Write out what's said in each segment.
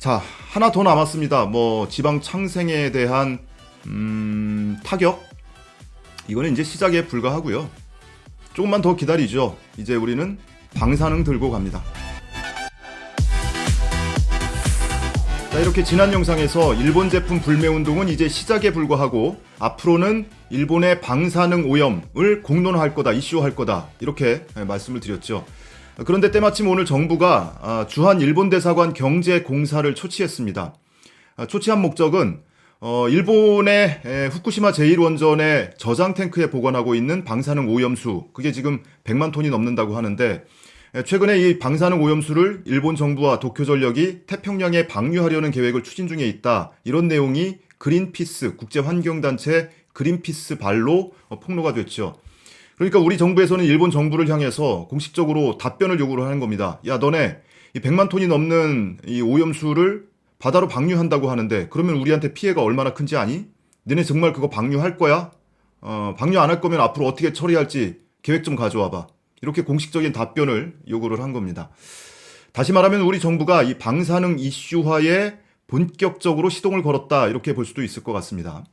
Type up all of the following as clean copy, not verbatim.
자, 하나 더 남았습니다. 지방 창생에 대한 타격. 이거는 이제 시작에 불과하고요. 조금만 더 기다리죠. 이제 우리는 방사능 들고 갑니다. 자, 이렇게 지난 영상에서 일본 제품 불매 운동은 이제 시작에 불과하고 앞으로는 일본의 방사능 오염을 공론화할 거다, 이슈화할 거다, 이렇게 말씀을 드렸죠. 그런데 때마침 오늘 정부가 주한 일본 대사관 경제공사를 초치했습니다. 초치한 목적은 일본의 후쿠시마 제1원전의 저장 탱크에 보관하고 있는 방사능 오염수, 그게 지금 100만 톤이 넘는다고 하는데, 최근에 이 방사능 오염수를 일본 정부와 도쿄전력이 태평양에 방류하려는 계획을 추진 중에 있다, 이런 내용이 그린피스, 국제환경단체 그린피스 발로 폭로가 됐죠. 그러니까 우리 정부에서는 일본 정부를 향해서 공식적으로 답변을 요구를 하는 겁니다. 야, 너네 이 100만 톤이 넘는 이 오염수를 바다로 방류한다고 하는데 그러면 우리한테 피해가 얼마나 큰지 아니? 너네 정말 그거 방류할 거야? 방류 안 할 거면 앞으로 어떻게 처리할지 계획 좀 가져와봐. 이렇게 공식적인 답변을 요구를 한 겁니다. 다시 말하면 우리 정부가 이 방사능 이슈화에 본격적으로 시동을 걸었다, 이렇게 볼 수도 있을 것 같습니다.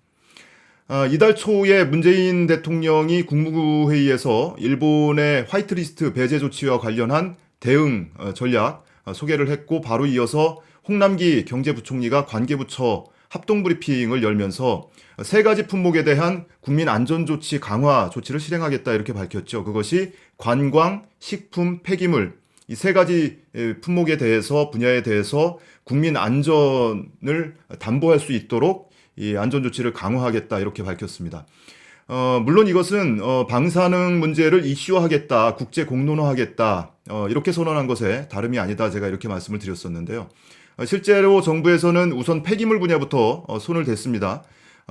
이달 초에 문재인 대통령이 국무회의에서 일본의 화이트리스트 배제 조치와 관련한 대응 전략 소개를 했고, 바로 이어서 홍남기 경제부총리가 관계부처 합동브리핑을 열면서 세 가지 품목에 대한 국민 안전조치 강화 조치를 실행하겠다, 이렇게 밝혔죠. 그것이 관광, 식품, 폐기물, 이 세 가지 품목에 대해서, 분야에 대해서 국민 안전을 담보할 수 있도록 이 안전조치를 강화하겠다, 이렇게 밝혔습니다. 물론 이것은 방사능 문제를 이슈화하겠다, 국제 공론화하겠다, 이렇게 선언한 것에 다름이 아니다, 제가 이렇게 말씀을 드렸었는데요. 실제로 정부에서는 우선 폐기물 분야부터 손을 댔습니다.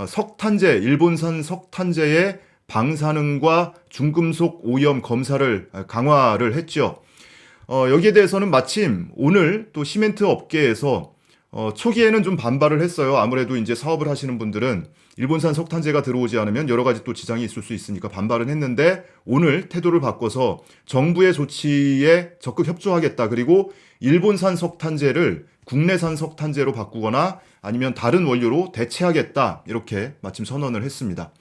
석탄재, 일본산 석탄재의 방사능과 중금속 오염 검사를 강화를 했죠. 여기에 대해서는 마침 오늘 또 시멘트 업계에서 초기에는 좀 반발을 했어요. 아무래도 이제 사업을 하시는 분들은 일본산 석탄재가 들어오지 않으면 여러 가지 또 지장이 있을 수 있으니까 반발은 했는데, 오늘 태도를 바꿔서 정부의 조치에 적극 협조하겠다. 그리고 일본산 석탄재를 국내산 석탄재로 바꾸거나 아니면 다른 원료로 대체하겠다, 이렇게 마침 선언을 했습니다.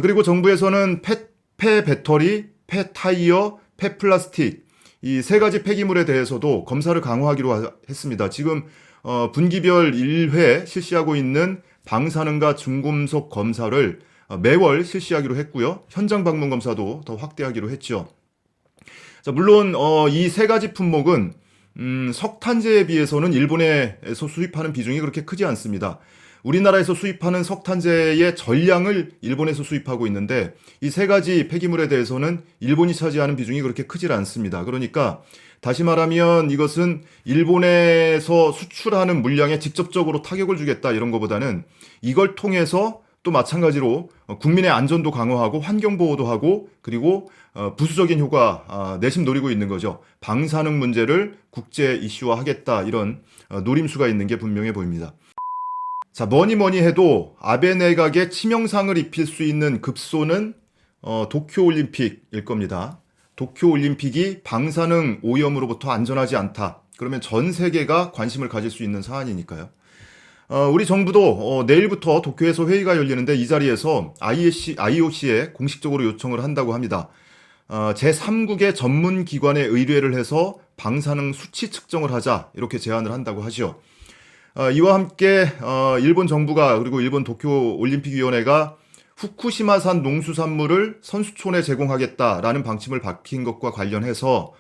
그리고 정부에서는 폐 배터리, 폐 타이어, 폐 플라스틱, 이 세 가지 폐기물에 대해서도 검사를 강화하기로 했습니다. 지금 분기별 1회 실시하고 있는 방사능과 중금속 검사를 매월 실시하기로 했고요. 현장 방문 검사도 더 확대하기로 했죠. 자, 물론 이 세 가지 품목은 석탄재에 비해서는 일본에서 수입하는 비중이 그렇게 크지 않습니다. 우리나라에서 수입하는 석탄재의 전량을 일본에서 수입하고 있는데, 이 세 가지 폐기물에 대해서는 일본이 차지하는 비중이 그렇게 크질 않습니다. 그러니까 다시 말하면 이것은 일본에서 수출하는 물량에 직접적으로 타격을 주겠다, 이런 것보다는 이걸 통해서 또 마찬가지로 국민의 안전도 강화하고 환경보호도 하고, 그리고 부수적인 효과 내심 노리고 있는 거죠. 방사능 문제를 국제 이슈화하겠다, 이런 노림수가 있는 게 분명해 보입니다. 자, 뭐니 해도 아베 내각에 치명상을 입힐 수 있는 급소는 도쿄올림픽일 겁니다. 도쿄올림픽이 방사능 오염으로부터 안전하지 않다, 그러면 전 세계가 관심을 가질 수 있는 사안이니까요. 우리 정부도 내일부터 도쿄에서 회의가 열리는데, 이 자리에서 IOC에 공식적으로 요청을 한다고 합니다. 제3국의 전문기관에 의뢰를 해서 방사능 수치 측정을 하자, 이렇게 제안을 한다고 하죠. 이와 함께 일본 정부가, 그리고 일본 도쿄올림픽위원회가 후쿠시마산 농수산물을 선수촌에 제공하겠다라는 방침을 밝힌 것과 관련해서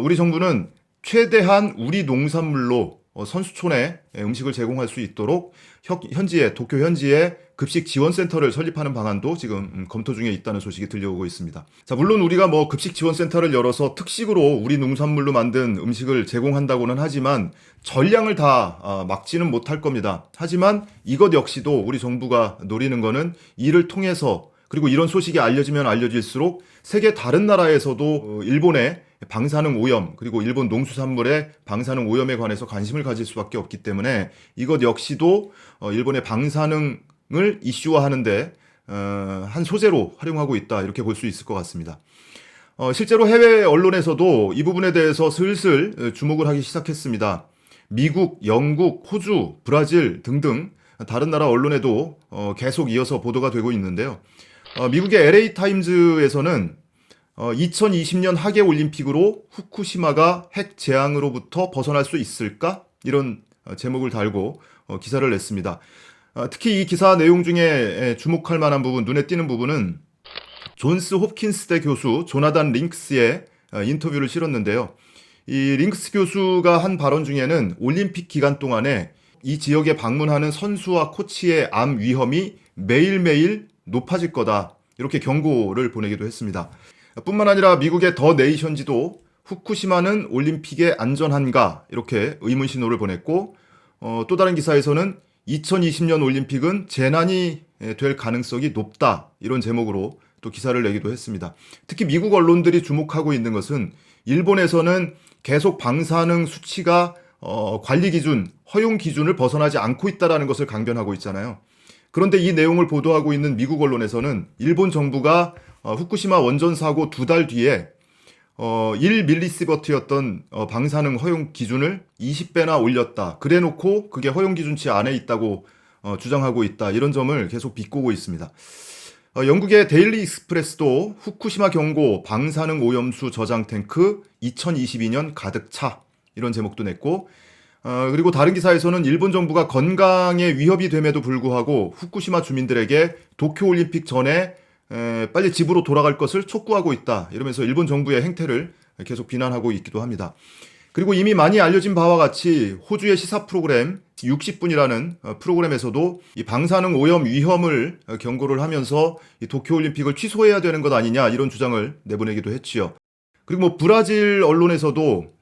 우리 정부는 최대한 우리 농산물로 선수촌에 음식을 제공할 수 있도록 도쿄 현지에 급식 지원센터를 설립하는 방안도 지금 검토 중에 있다는 소식이 들려오고 있습니다. 자, 물론 우리가 급식 지원센터를 열어서 특식으로 우리 농산물로 만든 음식을 제공한다고는 하지만 전량을 다 막지는 못할 겁니다. 하지만 이것 역시도 우리 정부가 노리는 거는 이를 통해서, 그리고 이런 소식이 알려지면 알려질수록 세계 다른 나라에서도 일본의 방사능 오염, 그리고 일본 농수산물의 방사능 오염에 관해서 관심을 가질 수밖에 없기 때문에 이것 역시도 일본의 방사능을 이슈화하는데 한 소재로 활용하고 있다, 이렇게 볼 수 있을 것 같습니다. 실제로 해외 언론에서도 이 부분에 대해서 슬슬 주목을 하기 시작했습니다. 미국, 영국, 호주, 브라질 등등 다른 나라 언론에도 계속 이어서 보도가 되고 있는데요. 미국의 LA 타임즈에서는 2020년 하계 올림픽으로 후쿠시마가 핵 재앙으로부터 벗어날 수 있을까? 이런 제목을 달고 기사를 냈습니다. 특히 이 기사 내용 중에 주목할 만한 부분, 눈에 띄는 부분은 존스 홉킨스대 교수 조나단 링크스의 인터뷰를 실었는데요. 이 링크스 교수가 한 발언 중에는 올림픽 기간 동안에 이 지역에 방문하는 선수와 코치의 암 위험이 매일매일 높아질 거다. 이렇게 경고를 보내기도 했습니다. 뿐만 아니라 미국의 더 네이션지도 후쿠시마는 올림픽에 안전한가? 이렇게 의문 신호를 보냈고 또 다른 기사에서는 2020년 올림픽은 재난이 될 가능성이 높다. 이런 제목으로 또 기사를 내기도 했습니다. 특히 미국 언론들이 주목하고 있는 것은 일본에서는 계속 방사능 수치가 관리 기준, 허용 기준을 벗어나지 않고 있다는 것을 강변하고 있잖아요. 그런데 이 내용을 보도하고 있는 미국 언론에서는 일본 정부가 후쿠시마 원전 사고 2달 뒤에 1밀리시버트였던 방사능 허용 기준을 20배나 올렸다. 그래놓고 그게 허용 기준치 안에 있다고 주장하고 있다. 이런 점을 계속 비꼬고 있습니다. 영국의 데일리 익스프레스도 후쿠시마 경고 방사능 오염수 저장 탱크 2022년 가득 차. 이런 제목도 냈고 그리고 다른 기사에서는 일본 정부가 건강에 위협이 됨에도 불구하고 후쿠시마 주민들에게 도쿄올림픽 전에 빨리 집으로 돌아갈 것을 촉구하고 있다. 이러면서 일본 정부의 행태를 계속 비난하고 있기도 합니다. 그리고 이미 많이 알려진 바와 같이 호주의 시사 프로그램 60분이라는 프로그램에서도 이 방사능 오염 위험을 경고를 하면서 이 도쿄올림픽을 취소해야 되는 것 아니냐 이런 주장을 내보내기도 했지요. 그리고 뭐 브라질 언론에서도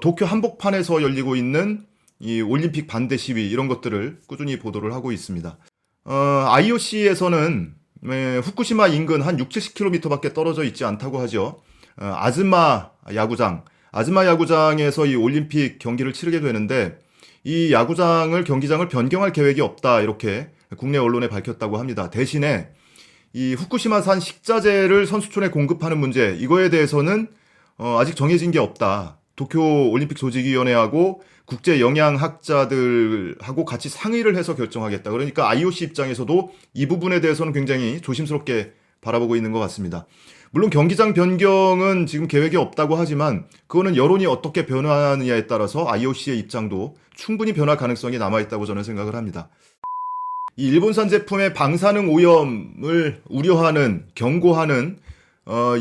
도쿄 한복판에서 열리고 있는 이 올림픽 반대 시위 이런 것들을 꾸준히 보도를 하고 있습니다. IOC에서는 후쿠시마 인근 한 60-70km밖에 떨어져 있지 않다고 하죠. 아즈마 야구장에서 이 올림픽 경기를 치르게 되는데 이 경기장을 변경할 계획이 없다 이렇게 국내 언론에 밝혔다고 합니다. 대신에 이 후쿠시마산 식자재를 선수촌에 공급하는 문제 이거에 대해서는 아직 정해진 게 없다. 도쿄 올림픽 조직위원회하고 국제 영양학자들하고 같이 상의를 해서 결정하겠다. 그러니까 IOC 입장에서도 이 부분에 대해서는 굉장히 조심스럽게 바라보고 있는 것 같습니다. 물론 경기장 변경은 지금 계획이 없다고 하지만 그거는 여론이 어떻게 변화하느냐에 따라서 IOC의 입장도 충분히 변할 가능성이 남아있다고 저는 생각을 합니다. 이 일본산 제품의 방사능 오염을 우려하는, 경고하는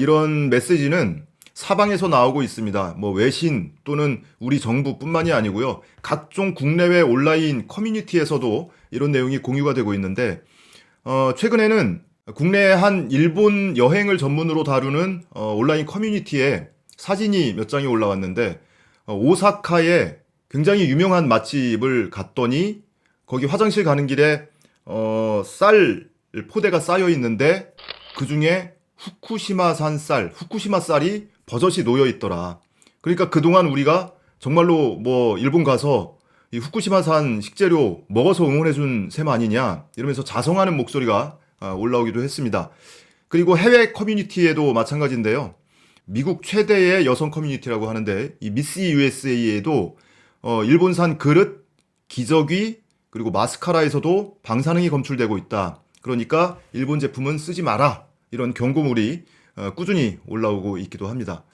이런 메시지는 사방에서 나오고 있습니다. 뭐 외신 또는 우리 정부뿐만이 아니고요. 각종 국내외 온라인 커뮤니티에서도 이런 내용이 공유가 되고 있는데 최근에는 국내 한 일본 여행을 전문으로 다루는 온라인 커뮤니티에 사진이 몇 장이 올라왔는데 오사카에 굉장히 유명한 맛집을 갔더니 거기 화장실 가는 길에 쌀 포대가 쌓여 있는데 그 중에 후쿠시마산 쌀, 후쿠시마 쌀이 버젓이 놓여 있더라. 그러니까 그동안 우리가 정말로 뭐 일본 가서 이 후쿠시마산 식재료 먹어서 응원해준 셈 아니냐 이러면서 자성하는 목소리가 올라오기도 했습니다. 그리고 해외 커뮤니티에도 마찬가지인데요. 미국 최대의 여성 커뮤니티라고 하는데 이 미스 USA에도 일본산 그릇, 기저귀 그리고 마스카라에서도 방사능이 검출되고 있다. 그러니까 일본 제품은 쓰지 마라. 이런 경고물이 꾸준히 올라오고 있기도 합니다.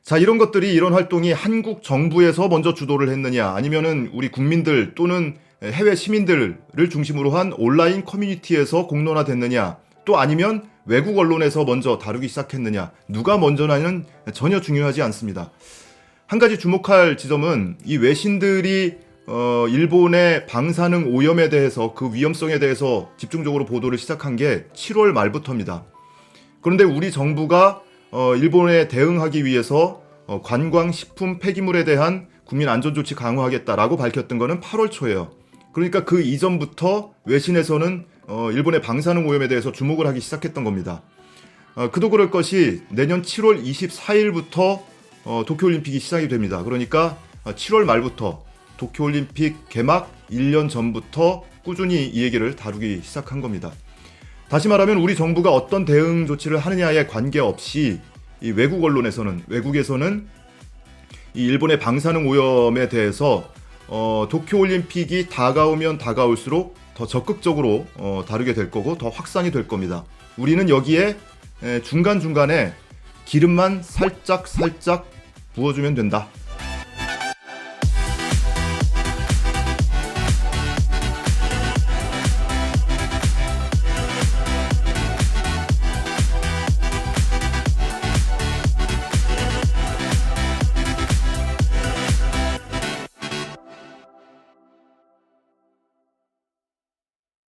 자, 이런 활동이 한국 정부에서 먼저 주도를 했느냐 아니면은 우리 국민들 또는 해외 시민들을 중심으로 한 온라인 커뮤니티에서 공론화됐느냐 또 아니면 외국 언론에서 먼저 다루기 시작했느냐 누가 먼저냐는 전혀 중요하지 않습니다. 한 가지 주목할 지점은 이 외신들이 일본의 방사능 오염에 대해서 그 위험성에 대해서 집중적으로 보도를 시작한 게 7월 말부터입니다. 그런데 우리 정부가 일본에 대응하기 위해서 관광 식품 폐기물에 대한 국민 안전 조치 강화하겠다라고 밝혔던 거는 8월 초예요. 그러니까 그 이전부터 외신에서는 일본의 방사능 오염에 대해서 주목을 하기 시작했던 겁니다. 그도 그럴 것이 내년 7월 24일부터 도쿄올림픽이 시작이 됩니다. 그러니까 7월 말부터 도쿄올림픽 개막 1년 전부터 꾸준히 이 얘기를 다루기 시작한 겁니다. 다시 말하면 우리 정부가 어떤 대응 조치를 하느냐에 관계없이 이 외국에서는 이 일본의 방사능 오염에 대해서 도쿄올림픽이 다가오면 다가올수록 더 적극적으로 다루게 될 거고 더 확산이 될 겁니다. 우리는 여기에 중간중간에 기름만 살짝 부어주면 된다.